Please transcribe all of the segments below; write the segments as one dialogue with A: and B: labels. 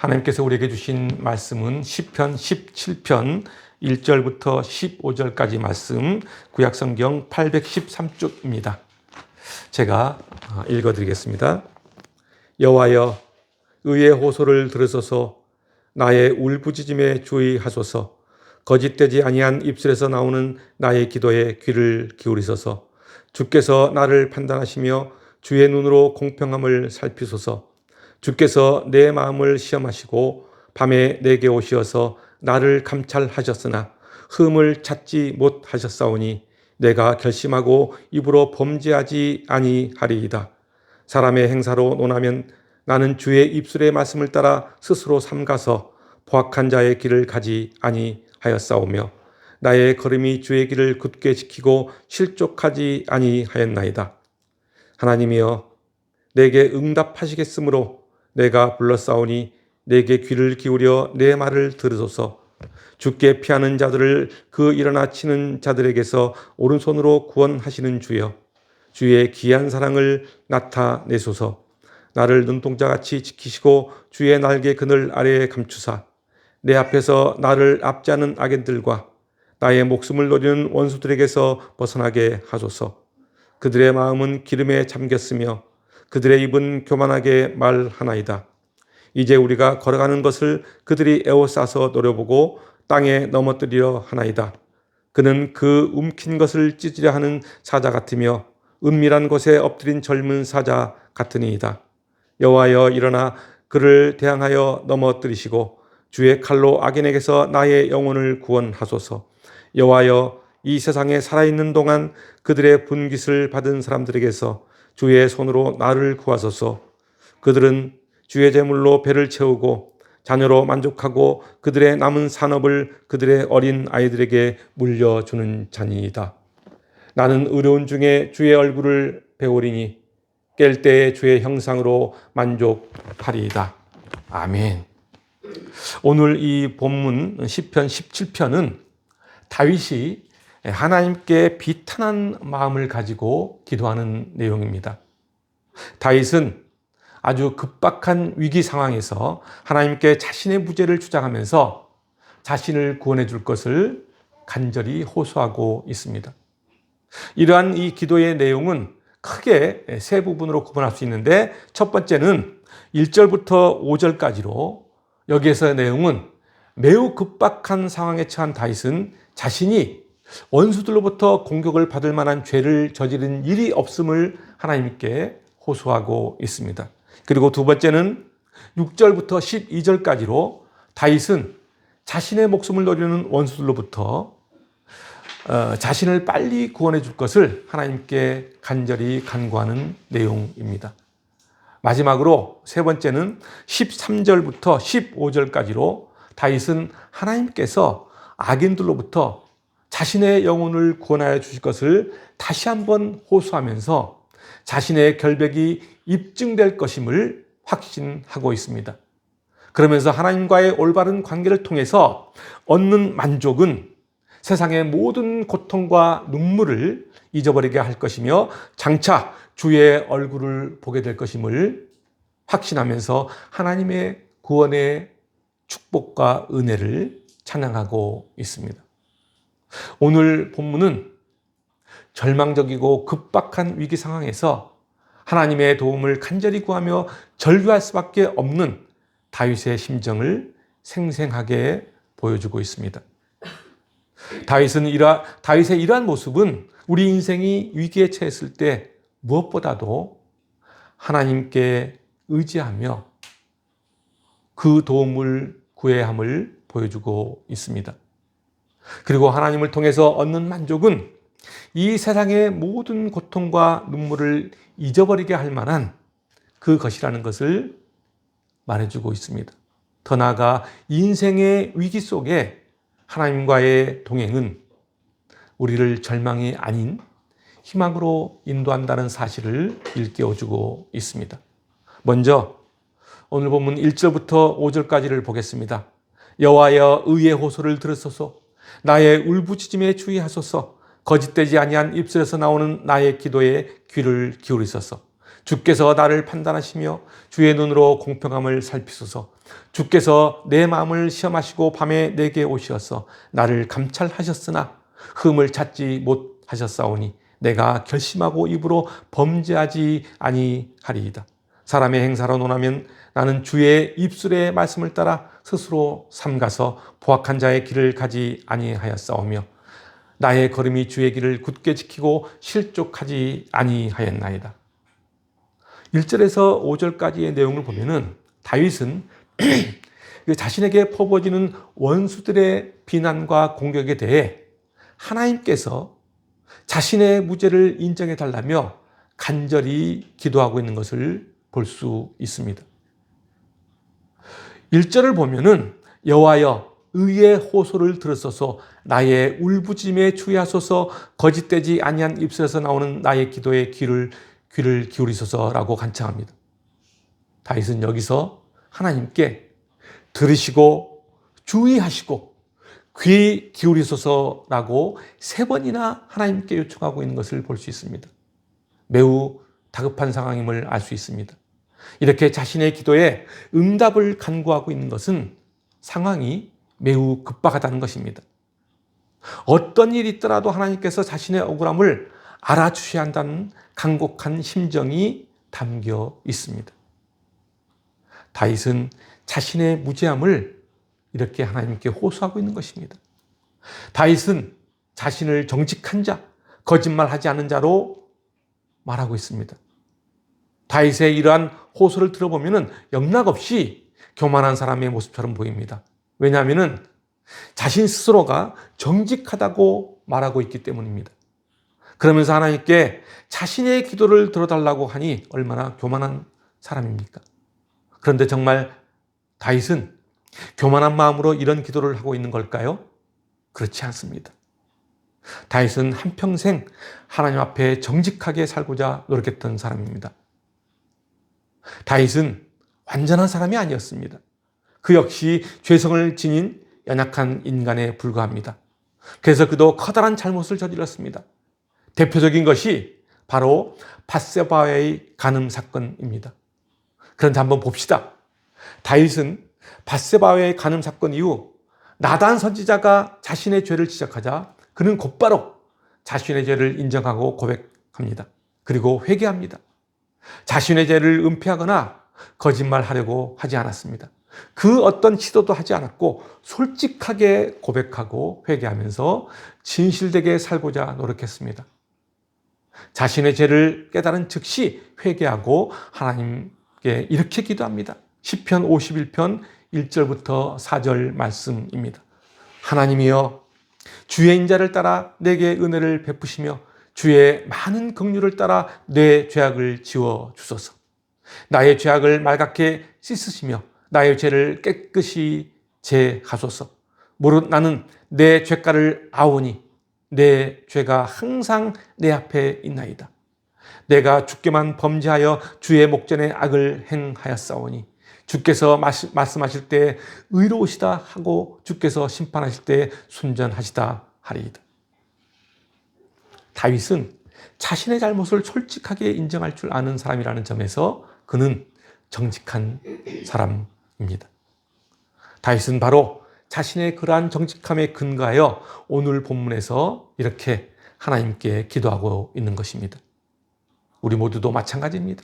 A: 하나님께서 우리에게 주신 말씀은 시편 17편 1절부터 15절까지 말씀, 구약성경 813쪽입니다. 제가 읽어드리겠습니다. 여호와여, 의의 호소를 들으소서. 나의 울부짖음에 주의하소서. 거짓되지 아니한 입술에서 나오는 나의 기도에 귀를 기울이소서. 주께서 나를 판단하시며 주의 눈으로 공평함을 살피소서. 주께서 내 마음을 시험하시고 밤에 내게 오시어서 나를 감찰하셨으나 흠을 찾지 못하셨사오니 내가 결심하고 입으로 범죄하지 아니하리이다. 사람의 행사로 논하면 나는 주의 입술의 말씀을 따라 스스로 삼가서 포악한 자의 길을 가지 아니하였사오며 나의 걸음이 주의 길을 굳게 지키고 실족하지 아니하였나이다. 하나님이여, 내게 응답하시겠으므로 내가 불렀사오니 내게 귀를 기울여 내 말을 들으소서. 주께 피하는 자들을 그 일어나 치는 자들에게서 오른손으로 구원하시는 주여, 주의 귀한 사랑을 나타내소서. 나를 눈동자같이 지키시고 주의 날개 그늘 아래에 감추사 내 앞에서 나를 압제하는 악인들과 나의 목숨을 노리는 원수들에게서 벗어나게 하소서. 그들의 마음은 기름에 잠겼으며 그들의 입은 교만하게 말하나이다. 이제 우리가 걸어가는 것을 그들이 에워싸서 노려보고 땅에 넘어뜨리려 하나이다. 그는 그 움킨 것을 찢으려 하는 사자 같으며 은밀한 곳에 엎드린 젊은 사자 같으니이다. 여호와여, 일어나 그를 대항하여 넘어뜨리시고 주의 칼로 악인에게서 나의 영혼을 구원하소서. 여호와여, 이 세상에 살아있는 동안 그들의 분깃을 받은 사람들에게서 주의 손으로 나를 구하소서. 그들은 주의 제물로 배를 채우고 자녀로 만족하고 그들의 남은 산업을 그들의 어린 아이들에게 물려주는 자니이다. 나는 의로운 중에 주의 얼굴을 배우리니 깰 때에 주의 형상으로 만족하리이다. 아멘. 오늘 이 본문 시편 17편은 다윗이 하나님께 비탄한 마음을 가지고 기도하는 내용입니다. 다윗은 아주 급박한 위기 상황에서 하나님께 자신의 무죄를 주장하면서 자신을 구원해 줄 것을 간절히 호소하고 있습니다. 이러한 이 기도의 내용은 크게 세 부분으로 구분할 수 있는데, 첫 번째는 1절부터 5절까지로 여기에서의 내용은 매우 급박한 상황에 처한 다윗은 자신이 원수들로부터 공격을 받을 만한 죄를 저지른 일이 없음을 하나님께 호소하고 있습니다. 그리고 두 번째는 6절부터 12절까지로 다윗은 자신의 목숨을 노리는 원수들로부터 자신을 빨리 구원해 줄 것을 하나님께 간절히 간구하는 내용입니다. 마지막으로 세 번째는 13절부터 15절까지로 다윗은 하나님께서 악인들로부터 자신의 영혼을 구원하여 주실 것을 다시 한번 호소하면서 자신의 결백이 입증될 것임을 확신하고 있습니다. 그러면서 하나님과의 올바른 관계를 통해서 얻는 만족은 세상의 모든 고통과 눈물을 잊어버리게 할 것이며 장차 주의 얼굴을 보게 될 것임을 확신하면서 하나님의 구원의 축복과 은혜를 찬양하고 있습니다. 오늘 본문은 절망적이고 급박한 위기 상황에서 하나님의 도움을 간절히 구하며 절규할 수밖에 없는 다윗의 심정을 생생하게 보여주고 있습니다. 다윗의 이러한 모습은 우리 인생이 위기에 처했을 때 무엇보다도 하나님께 의지하며 그 도움을 구해야 함을 보여주고 있습니다. 그리고 하나님을 통해서 얻는 만족은 이 세상의 모든 고통과 눈물을 잊어버리게 할 만한 그것이라는 것을 말해주고 있습니다. 더 나아가 인생의 위기 속에 하나님과의 동행은 우리를 절망이 아닌 희망으로 인도한다는 사실을 일깨워주고 있습니다. 먼저 오늘 본문 1절부터 5절까지를 보겠습니다. 여호와여, 의의 호소를 들으소서. 나의 울부짖음에 주의하소서. 거짓되지 아니한 입술에서 나오는 나의 기도에 귀를 기울이소서. 주께서 나를 판단하시며 주의 눈으로 공평함을 살피소서. 주께서 내 마음을 시험하시고 밤에 내게 오시어서 나를 감찰하셨으나 흠을 찾지 못하셨사오니 내가 결심하고 입으로 범죄하지 아니하리이다. 사람의 행사로 논하면 나는 주의 입술의 말씀을 따라 스스로 삼가서 포악한 자의 길을 가지 아니하였사오며 나의 걸음이 주의 길을 굳게 지키고 실족하지 아니하였나이다. 1절에서 5절까지의 내용을 보면은 다윗은 자신에게 퍼부어지는 원수들의 비난과 공격에 대해 하나님께서 자신의 무죄를 인정해 달라며 간절히 기도하고 있는 것을 볼 수 있습니다. 1절을 보면은 여호와여 의의 호소를 들으소서 나의 울부짖음에 주의하소서 거짓되지 아니한 입술에서 나오는 나의 기도에 귀를 기울이소서라고 간청합니다. 다윗은 여기서 하나님께 들으시고 주의하시고 귀 기울이소서라고 3번이나 하나님께 요청하고 있는 것을 볼 수 있습니다. 매우 다급한 상황임을 알 수 있습니다. 이렇게 자신의 기도에 응답을 간구하고 있는 것은 상황이 매우 급박하다는 것입니다. 어떤 일이 있더라도 하나님께서 자신의 억울함을 알아주셔야 한다는 간곡한 심정이 담겨 있습니다. 다윗은 자신의 무죄함을 이렇게 하나님께 호소하고 있는 것입니다. 다윗은 자신을 정직한 자, 거짓말하지 않은 자로 말하고 있습니다. 다윗의 이러한 호소를 들어보면 영락없이 교만한 사람의 모습처럼 보입니다. 왜냐하면 자신 스스로가 정직하다고 말하고 있기 때문입니다. 그러면서 하나님께 자신의 기도를 들어달라고 하니 얼마나 교만한 사람입니까? 그런데 정말 다윗은 교만한 마음으로 이런 기도를 하고 있는 걸까요? 그렇지 않습니다. 다윗은 한평생 하나님 앞에 정직하게 살고자 노력했던 사람입니다. 다윗은 완전한 사람이 아니었습니다. 그 역시 죄성을 지닌 연약한 인간에 불과합니다. 그래서 그도 커다란 잘못을 저질렀습니다. 대표적인 것이 바로 밧세바의 간음 사건입니다. 그런데 한번 봅시다. 다윗은 밧세바의 간음 사건 이후 나단 선지자가 자신의 죄를 지적하자 그는 곧바로 자신의 죄를 인정하고 고백합니다. 그리고 회개합니다. 자신의 죄를 은폐하거나 거짓말하려고 하지 않았습니다. 그 어떤 시도도 하지 않았고 솔직하게 고백하고 회개하면서 진실되게 살고자 노력했습니다. 자신의 죄를 깨달은 즉시 회개하고 하나님께 이렇게 기도합니다. 시편 51편 1절부터 4절 말씀입니다. 하나님이여 주의 인자를 따라 내게 은혜를 베푸시며 주의 많은 긍휼을 따라 내 죄악을 지워 주소서. 나의 죄악을 말갛게 씻으시며 나의 죄를 깨끗이 제하소서. 무릇 나는 내 죄가를 아오니 내 죄가 항상 내 앞에 있나이다. 내가 주께만 범죄하여 주의 목전에 악을 행하였사오니 주께서 말씀하실 때 의로우시다 하고 주께서 심판하실 때 순전하시다 하리이다. 다윗은 자신의 잘못을 솔직하게 인정할 줄 아는 사람이라는 점에서 그는 정직한 사람입니다. 다윗은 바로 자신의 그러한 정직함에 근거하여 오늘 본문에서 이렇게 하나님께 기도하고 있는 것입니다. 우리 모두도 마찬가지입니다.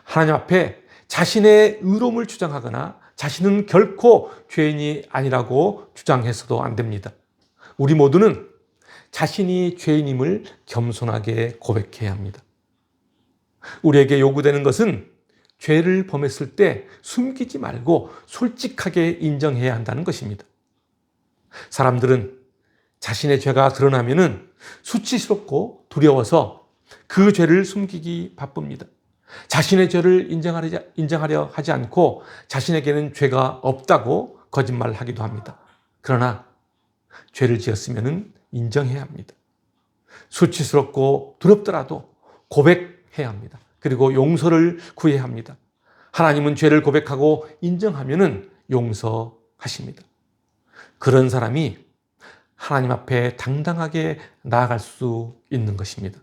A: 하나님 앞에 자신의 의로움을 주장하거나 자신은 결코 죄인이 아니라고 주장해서도 안 됩니다. 우리 모두는 자신이 죄인임을 겸손하게 고백해야 합니다. 우리에게 요구되는 것은 죄를 범했을 때 숨기지 말고 솔직하게 인정해야 한다는 것입니다. 사람들은 자신의 죄가 드러나면은 수치스럽고 두려워서 그 죄를 숨기기 바쁩니다. 자신의 죄를 인정하려 하지 않고 자신에게는 죄가 없다고 거짓말하기도 합니다. 그러나 죄를 지었으면 인정해야 합니다. 수치스럽고 두렵더라도 고백해야 합니다. 그리고 용서를 구해야 합니다. 하나님은 죄를 고백하고 인정하면 용서하십니다. 그런 사람이 하나님 앞에 당당하게 나아갈 수 있는 것입니다.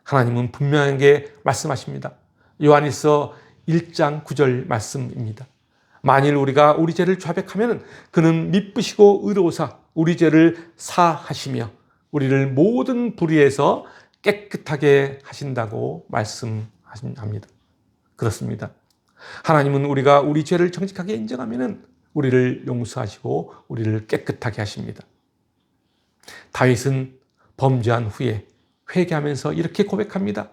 A: 하나님은 분명하게 말씀하십니다. 요한일서 1장 9절 말씀입니다. 만일 우리가 우리 죄를 자백하면 그는 미쁘시고 의로우사 우리 죄를 사하시며 우리를 모든 불의에서 깨끗하게 하신다고 말씀합니다. 그렇습니다. 하나님은 우리가 우리 죄를 정직하게 인정하면 우리를 용서하시고 우리를 깨끗하게 하십니다. 다윗은 범죄한 후에 회개하면서 이렇게 고백합니다.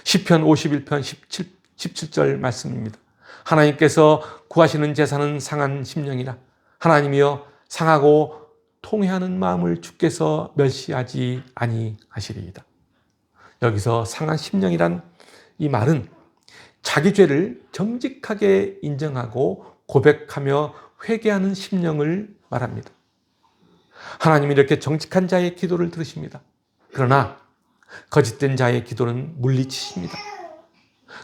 A: 시편 51편 17절 말씀입니다. 하나님께서 구하시는 제사는 상한 심령이라 하나님이여 상하고 통회하는 마음을 주께서 멸시하지 아니하시리이다. 여기서 상한 심령이란 이 말은 자기 죄를 정직하게 인정하고 고백하며 회개하는 심령을 말합니다. 하나님이 이렇게 정직한 자의 기도를 들으십니다. 그러나 거짓된 자의 기도는 물리치십니다.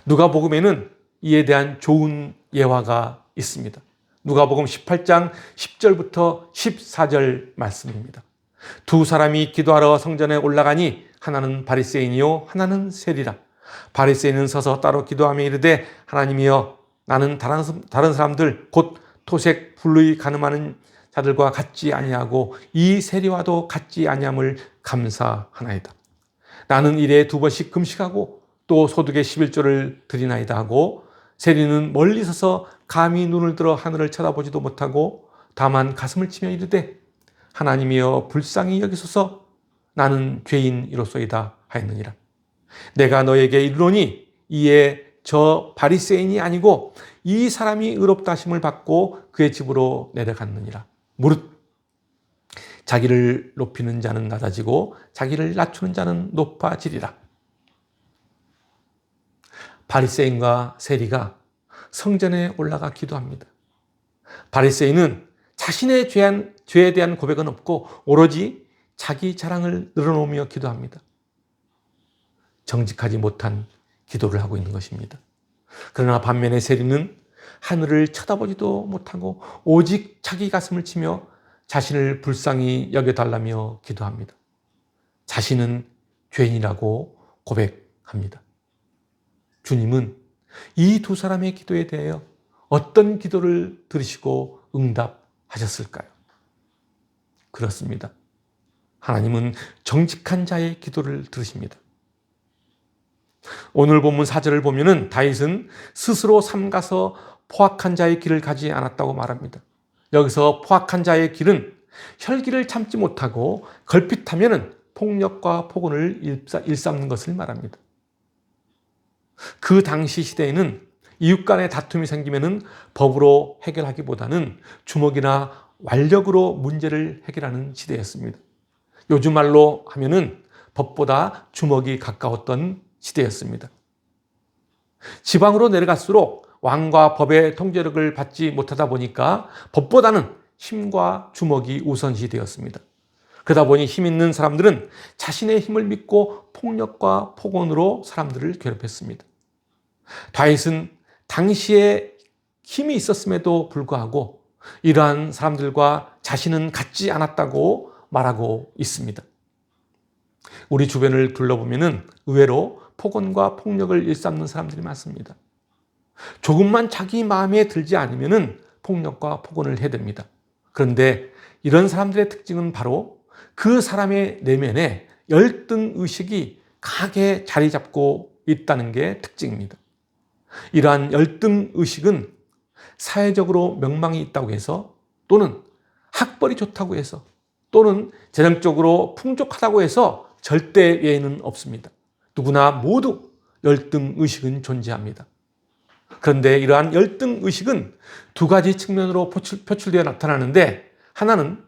A: 누가복음에는 이에 대한 좋은 예화가 있습니다. 누가복음 18장 10절부터 14절 말씀입니다. 두 사람이 기도하러 성전에 올라가니 하나는 바리새인이요 하나는 세리라. 바리새인은 서서 따로 기도하며 이르되 하나님이여 나는 다른 사람들 곧 토색 불의 가늠하는 자들과 같지 아니하고 이 세리와도 같지 아니함을 감사하나이다. 나는 일에 2번씩 금식하고 또 소득의 11조를 드리나이다 하고 세리는 멀리 서서 감히 눈을 들어 하늘을 쳐다보지도 못하고 다만 가슴을 치며 이르되 하나님이여 불쌍히 여기소서 나는 죄인이로소이다 하였느니라. 내가 너에게 이르노니 이에 저 바리새인이 아니고 이 사람이 의롭다 하심을 받고 그의 집으로 내려갔느니라. 무릇 자기를 높이는 자는 낮아지고 자기를 낮추는 자는 높아지리라. 바리새인과 세리가 성전에 올라가 기도합니다. 바리새인은 자신의 죄에 대한 고백은 없고 오로지 자기 자랑을 늘어놓으며 기도합니다. 정직하지 못한 기도를 하고 있는 것입니다. 그러나 반면에 세리는 하늘을 쳐다보지도 못하고 오직 자기 가슴을 치며 자신을 불쌍히 여겨달라며 기도합니다. 자신은 죄인이라고 고백합니다. 주님은 이 두 사람의 기도에 대하여 어떤 기도를 들으시고 응답하셨을까요? 그렇습니다. 하나님은 정직한 자의 기도를 들으십니다. 오늘 본문 4절을 보면은 다윗은 스스로 삼가서 포악한 자의 길을 가지 않았다고 말합니다. 여기서 포악한 자의 길은 혈기를 참지 못하고 걸핏하면은 폭력과 폭언을 일삼는 것을 말합니다. 그 당시 시대에는 이웃 간의 다툼이 생기면은 법으로 해결하기보다는 주먹이나 완력으로 문제를 해결하는 시대였습니다. 요즘 말로 하면은 법보다 주먹이 가까웠던 시대였습니다. 지방으로 내려갈수록 왕과 법의 통제력을 받지 못하다 보니까 법보다는 힘과 주먹이 우선시 되었습니다. 그러다 보니 힘 있는 사람들은 자신의 힘을 믿고 폭력과 폭언으로 사람들을 괴롭혔습니다. 다윗은 당시에 힘이 있었음에도 불구하고 이러한 사람들과 자신은 같지 않았다고 말하고 있습니다. 우리 주변을 둘러보면 의외로 폭언과 폭력을 일삼는 사람들이 많습니다. 조금만 자기 마음에 들지 않으면 폭력과 폭언을 해댑니다. 그런데 이런 사람들의 특징은 바로 그 사람의 내면에 열등의식이 강하게 자리 잡고 있다는 게 특징입니다. 이러한 열등의식은 사회적으로 명망이 있다고 해서 또는 학벌이 좋다고 해서 또는 재정적으로 풍족하다고 해서 절대 예외는 없습니다. 누구나 모두 열등의식은 존재합니다. 그런데 이러한 열등의식은 두 가지 측면으로 표출되어 나타나는데 하나는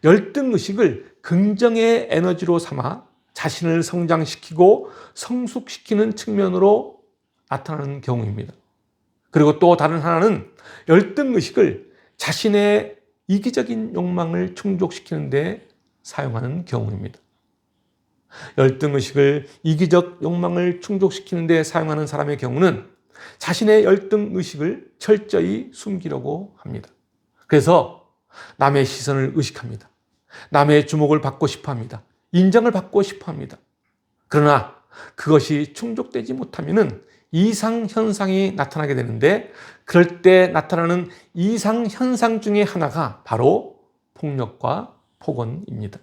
A: 열등의식을 긍정의 에너지로 삼아 자신을 성장시키고 성숙시키는 측면으로 나타나는 경우입니다. 그리고 또 다른 하나는 열등의식을 자신의 이기적인 욕망을 충족시키는 데 사용하는 경우입니다. 열등의식을 이기적 욕망을 충족시키는 데 사용하는 사람의 경우는 자신의 열등의식을 철저히 숨기려고 합니다. 그래서 남의 시선을 의식합니다. 남의 주목을 받고 싶어 합니다. 인정을 받고 싶어 합니다. 그러나 그것이 충족되지 못하면 이상현상이 나타나게 되는데, 그럴 때 나타나는 이상현상 중에 하나가 바로 폭력과 폭언입니다.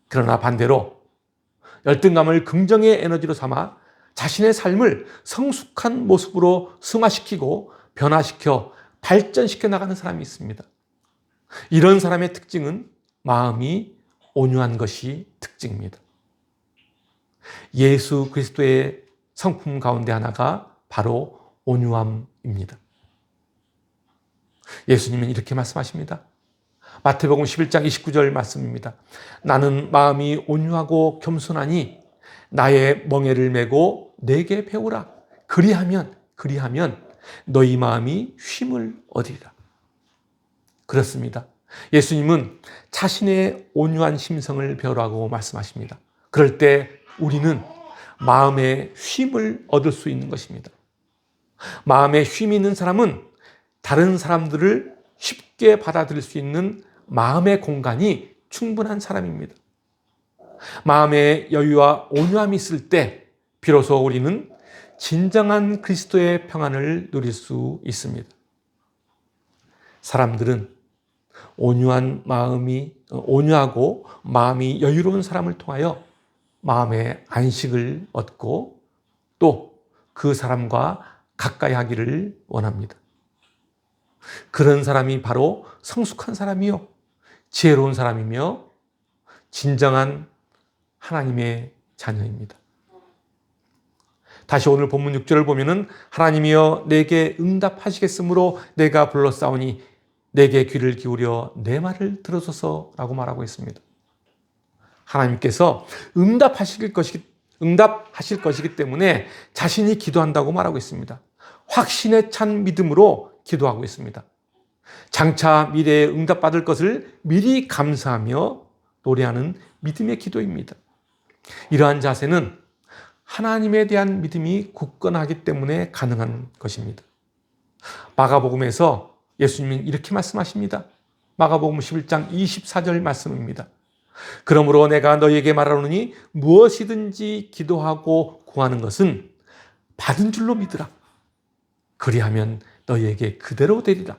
A: 그러나 반대로 열등감을 긍정의 에너지로 삼아 자신의 삶을 성숙한 모습으로 승화시키고 변화시켜 발전시켜 나가는 사람이 있습니다. 이런 사람의 특징은 마음이 온유한 것이 특징입니다. 예수 그리스도의 성품 가운데 하나가 바로 온유함입니다. 예수님은 이렇게 말씀하십니다. 마태복음 11장 29절 말씀입니다. 나는 마음이 온유하고 겸손하니 나의 멍에를 메고 내게 배우라. 그리하면 너희 마음이 쉼을 얻으리라. 그렇습니다. 예수님은 자신의 온유한 심성을 배우라고 말씀하십니다. 그럴 때 우리는 마음의 쉼을 얻을 수 있는 것입니다. 마음에 쉼이 있는 사람은 다른 사람들을 쉽게 받아들일 수 있는 마음의 공간이 충분한 사람입니다. 마음의 여유와 온유함이 있을 때 비로소 우리는 진정한 그리스도의 평안을 누릴 수 있습니다. 사람들은 온유하고 마음이 여유로운 사람을 통하여 마음의 안식을 얻고 또 그 사람과 가까이 하기를 원합니다. 그런 사람이 바로 성숙한 사람이요, 지혜로운 사람이며 진정한 하나님의 자녀입니다. 다시 오늘 본문 6절을 보면은 하나님이여 내게 응답하시겠으므로 내가 불렀사오니 내게 귀를 기울여 내 말을 들어소서라고 말하고 있습니다. 하나님께서 응답하실 것이기 때문에 자신이 기도한다고 말하고 있습니다. 확신에 찬 믿음으로 기도하고 있습니다. 장차 미래에 응답받을 것을 미리 감사하며 노래하는 믿음의 기도입니다. 이러한 자세는 하나님에 대한 믿음이 굳건하기 때문에 가능한 것입니다. 마가복음에서 예수님은 이렇게 말씀하십니다. 마가복음 11장 24절 말씀입니다. 그러므로 내가 너희에게 말하노니 무엇이든지 기도하고 구하는 것은 받은 줄로 믿으라. 그리하면 너희에게 그대로 되리라.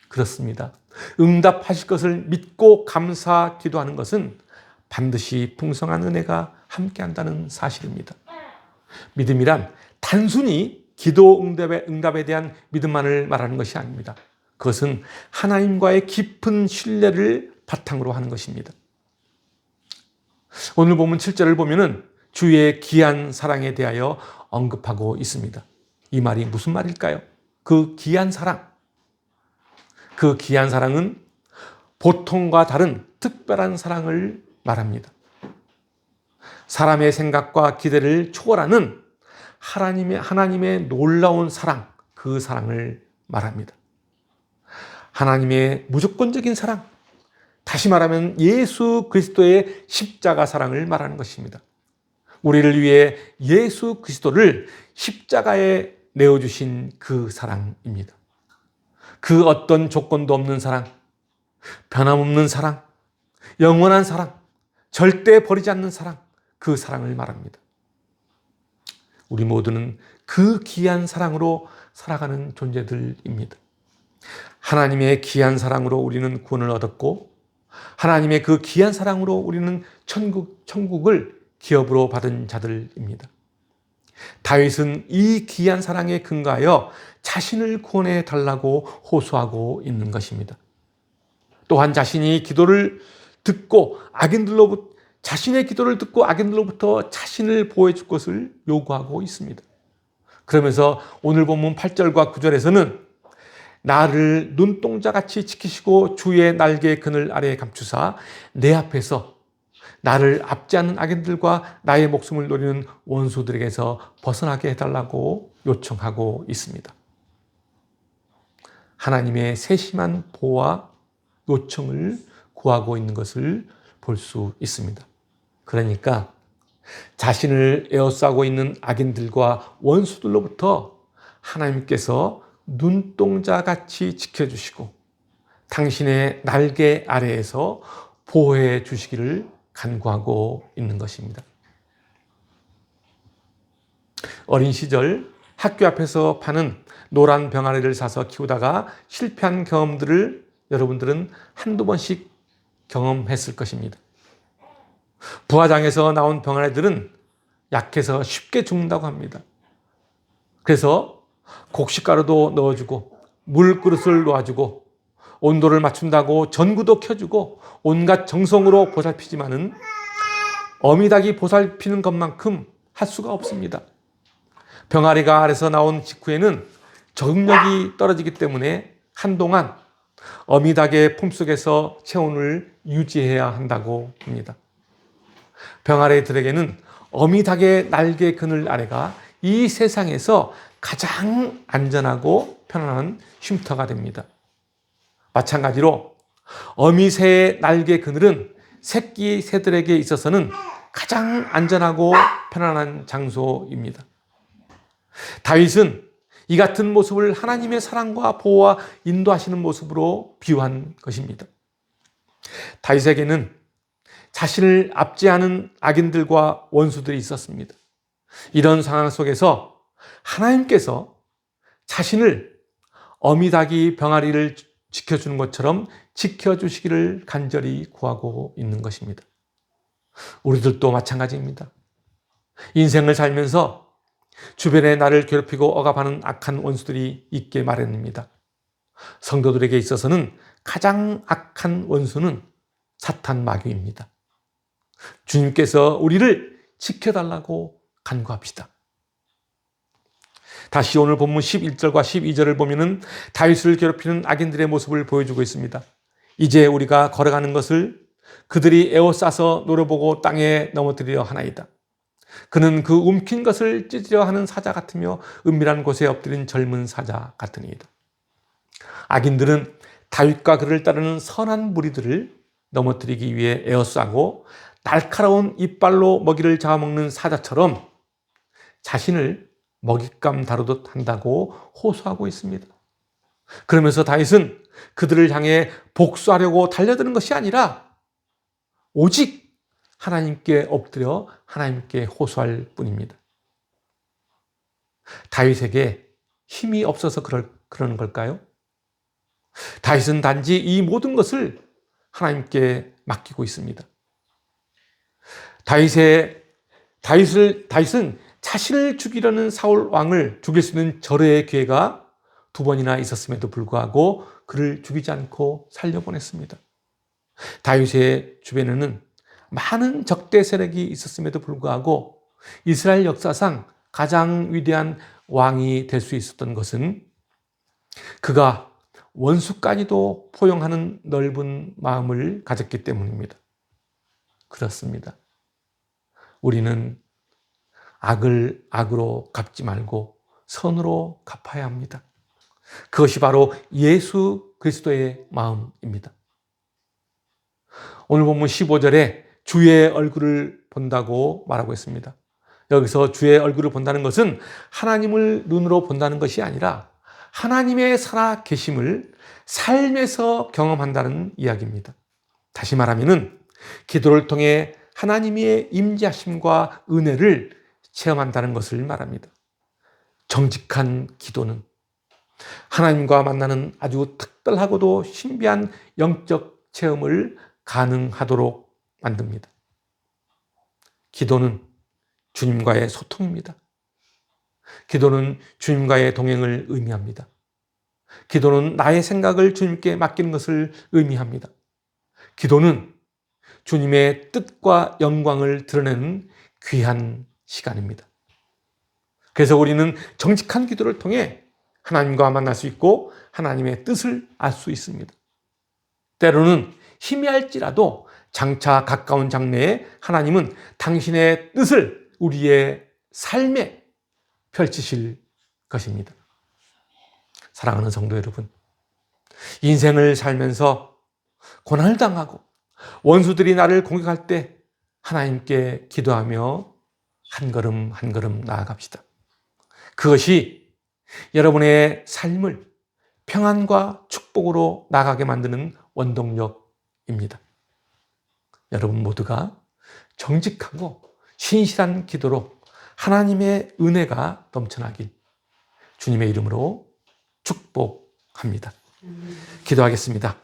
A: 그렇습니다. 응답하실 것을 믿고 감사 기도하는 것은 반드시 풍성한 은혜가 함께한다는 사실입니다. 믿음이란 단순히 기도 응답에 대한 믿음만을 말하는 것이 아닙니다. 그것은 하나님과의 깊은 신뢰를 바탕으로 하는 것입니다. 오늘 본문 7절을 보면은 주의 귀한 사랑에 대하여 언급하고 있습니다. 이 말이 무슨 말일까요? 그 귀한 사랑은 보통과 다른 특별한 사랑을 말합니다. 사람의 생각과 기대를 초월하는 하나님의 놀라운 사랑, 그 사랑을 말합니다. 하나님의 무조건적인 사랑, 다시 말하면 예수 그리스도의 십자가 사랑을 말하는 것입니다. 우리를 위해 예수 그리스도를 십자가에 내어주신 그 사랑입니다. 그 어떤 조건도 없는 사랑, 변함없는 사랑, 영원한 사랑, 절대 버리지 않는 사랑, 그 사랑을 말합니다. 우리 모두는 그 귀한 사랑으로 살아가는 존재들입니다. 하나님의 귀한 사랑으로 우리는 구원을 얻었고 하나님의 그 귀한 사랑으로 우리는 천국을 기업으로 받은 자들입니다. 다윗은 이 귀한 사랑에 근거하여 자신을 구원해 달라고 호소하고 있는 것입니다. 또한 자신의 기도를 듣고 악인들로부터 자신을 보호해 줄 것을 요구하고 있습니다. 그러면서 오늘 본문 8절과 9절에서는 나를 눈동자같이 지키시고 주의 날개 그늘 아래에 감추사 내 앞에서 나를 앞지 않는 악인들과 나의 목숨을 노리는 원수들에게서 벗어나게 해달라고 요청하고 있습니다. 하나님의 세심한 보호와 요청을 구하고 있는 것을 볼 수 있습니다. 그러니까 자신을 에워싸고 있는 악인들과 원수들로부터 하나님께서 눈동자같이 지켜주시고 당신의 날개 아래에서 보호해 주시기를 간구하고 있는 것입니다. 어린 시절 학교 앞에서 파는 노란 병아리를 사서 키우다가 실패한 경험들을 여러분들은 한두 번씩 경험했을 것입니다. 부화장에서 나온 병아리들은 약해서 쉽게 죽는다고 합니다. 그래서 곡식가루도 넣어주고 물그릇을 놓아주고 온도를 맞춘다고 전구도 켜주고 온갖 정성으로 보살피지만은 어미닭이 보살피는 것만큼 할 수가 없습니다. 병아리가 알에서 나온 직후에는 적응력이 떨어지기 때문에 한동안 어미닭의 품속에서 체온을 유지해야 한다고 합니다. 병아리들에게는 어미닭의 날개 그늘 아래가 이 세상에서 가장 안전하고 편안한 쉼터가 됩니다. 마찬가지로 어미새의 날개 그늘은 새끼 새들에게 있어서는 가장 안전하고 편안한 장소입니다. 다윗은 이 같은 모습을 하나님의 사랑과 보호와 인도하시는 모습으로 비유한 것입니다. 다윗에게는 자신을 압제하는 악인들과 원수들이 있었습니다. 이런 상황 속에서 하나님께서 자신을 어미닭이 병아리를 지켜주는 것처럼 지켜주시기를 간절히 구하고 있는 것입니다. 우리들도 마찬가지입니다. 인생을 살면서 주변에 나를 괴롭히고 억압하는 악한 원수들이 있게 마련입니다. 성도들에게 있어서는 가장 악한 원수는 사탄 마귀입니다. 주님께서 우리를 지켜달라고 간구합시다. 다시 오늘 본문 11절과 12절을 보면은 다윗을 괴롭히는 악인들의 모습을 보여주고 있습니다. 이제 우리가 걸어가는 것을 그들이 에워싸서 노려보고 땅에 넘어뜨리려 하나이다. 그는 그 움킨 것을 찢으려 하는 사자 같으며 은밀한 곳에 엎드린 젊은 사자 같으니이다. 악인들은 다윗과 그를 따르는 선한 무리들을 넘어뜨리기 위해 에워싸고 날카로운 이빨로 먹이를 잡아먹는 사자처럼 자신을 먹잇감 다루듯 한다고 호소하고 있습니다. 그러면서 다윗은 그들을 향해 복수하려고 달려드는 것이 아니라 오직 하나님께 엎드려 하나님께 호소할 뿐입니다. 다윗에게 힘이 없어서 그러는 걸까요? 다윗은 단지 이 모든 것을 하나님께 맡기고 있습니다. 다윗은 자신을 죽이려는 사울 왕을 죽일 수 있는 절호의 기회가 2번이나 있었음에도 불구하고 그를 죽이지 않고 살려보냈습니다. 다윗의 주변에는 많은 적대 세력이 있었음에도 불구하고 이스라엘 역사상 가장 위대한 왕이 될 수 있었던 것은 그가 원수까지도 포용하는 넓은 마음을 가졌기 때문입니다. 그렇습니다. 우리는 악을 악으로 갚지 말고 선으로 갚아야 합니다. 그것이 바로 예수 그리스도의 마음입니다. 오늘 본문 15절에 주의 얼굴을 본다고 말하고 있습니다. 여기서 주의 얼굴을 본다는 것은 하나님을 눈으로 본다는 것이 아니라 하나님의 살아 계심을 삶에서 경험한다는 이야기입니다. 다시 말하면은 기도를 통해 하나님의 임재하심과 은혜를 체험한다는 것을 말합니다. 정직한 기도는 하나님과 만나는 아주 특별하고도 신비한 영적 체험을 가능하도록 만듭니다. 기도는 주님과의 소통입니다. 기도는 주님과의 동행을 의미합니다. 기도는 나의 생각을 주님께 맡기는 것을 의미합니다. 기도는 주님의 뜻과 영광을 드러내는 귀한 시간입니다. 그래서 우리는 정직한 기도를 통해 하나님과 만날 수 있고 하나님의 뜻을 알 수 있습니다. 때로는 희미할지라도 장차 가까운 장래에 하나님은 당신의 뜻을 우리의 삶에 펼치실 것입니다. 사랑하는 성도 여러분, 인생을 살면서 고난을 당하고 원수들이 나를 공격할 때 하나님께 기도하며 한 걸음 한 걸음 나아갑시다. 그것이 여러분의 삶을 평안과 축복으로 나가게 만드는 원동력입니다. 여러분 모두가 정직하고 신실한 기도로 하나님의 은혜가 넘쳐나길 주님의 이름으로 축복합니다. 기도하겠습니다.